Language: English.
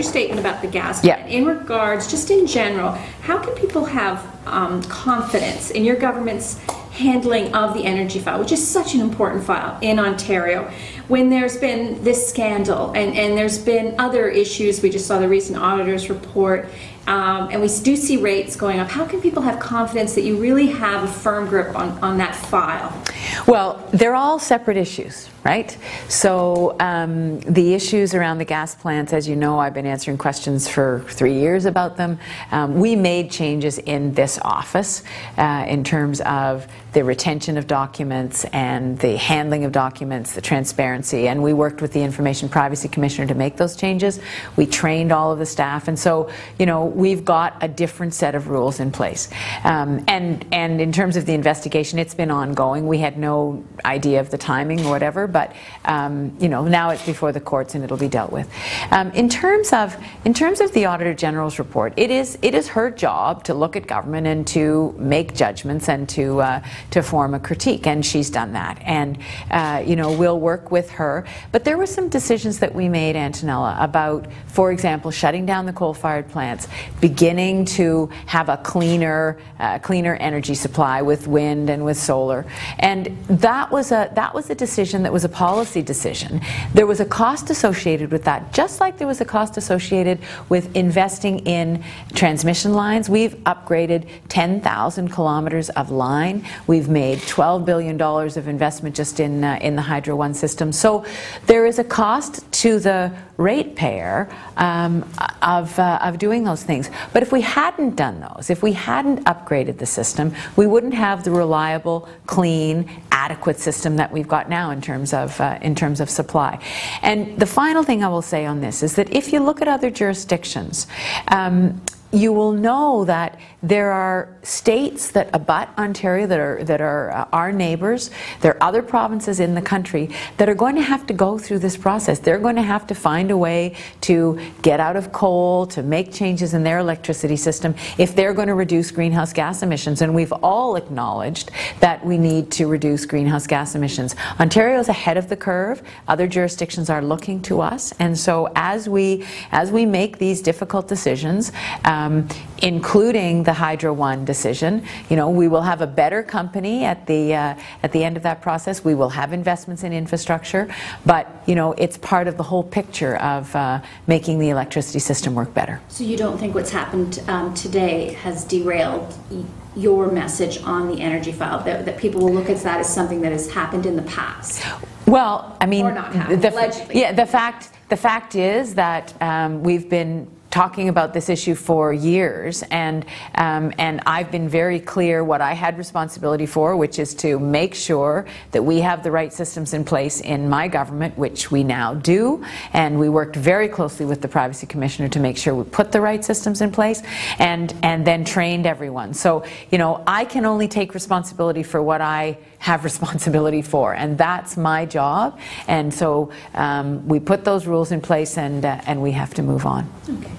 your statement about the gas Yeah. plant. In regards, just in general, how can people have confidence in your government's handling of the energy file, which is such an important file in Ontario, when there's been this scandal and there's been other issues? We just saw the recent auditor's report, and we do see rates going up. How can people have confidence that you really have a firm grip on that file? Well, they're all separate issues, right? So the issues around the gas plants, as you know, I've been answering questions for 3 years about them. We made changes in this office in terms of the retention of documents and the handling of documents, the transparency, and we worked with the Information Privacy Commissioner to make those changes. We trained all of the staff, and so, you know, we've got a different set of rules in place. And in terms of the investigation, it's been ongoing. We had no idea of the timing or whatever, but you know, now it's before the courts and it'll be dealt with. In terms of the Auditor General's report, it is her job to look at government and to make judgments and to form a critique, and she's done that. And you know, we'll work with her. But there were some decisions that we made, Antonella, about, for example, shutting down the coal-fired plants, beginning to have a cleaner energy supply with wind and with solar, and that was a decision that was a policy decision. There was a cost associated with that, just like there was a cost associated with investing in transmission lines. We've upgraded 10,000 kilometers of line. We've made $12 billion of investment just in the Hydro One system. So there is a cost to the ratepayer of doing those things. But if we hadn't done those, if we hadn't upgraded the system, we wouldn't have the reliable, clean, adequate system that we've got now in terms of supply. And the final thing I will say on this is that if you look at other jurisdictions, you will know that there are states that abut Ontario that are our neighbours. There are other provinces in the country that are going to have to go through this process. They're going to have to find a way to get out of coal, to make changes in their electricity system if they're going to reduce greenhouse gas emissions. And we've all acknowledged that we need to reduce greenhouse gas emissions. Ontario is ahead of the curve. Other jurisdictions are looking to us. And so as we make these difficult decisions, including the Hydro One decision, you know, we will have a better company at the end of that process. We will have investments in infrastructure, but you know, it's part of the whole picture of making the electricity system work better. So you don't think what's happened today has derailed your message on the energy file, that people will look at that as something that has happened in the past? Well, I mean, or not happened, allegedly. Yeah, the fact is that we've been talking about this issue for years, and I've been very clear what I had responsibility for, which is to make sure that we have the right systems in place in my government, which we now do, and we worked very closely with the Privacy Commissioner to make sure we put the right systems in place, and then trained everyone. So, you know, I can only take responsibility for what I have responsibility for, and that's my job. And so we put those rules in place, and we have to move on. Okay.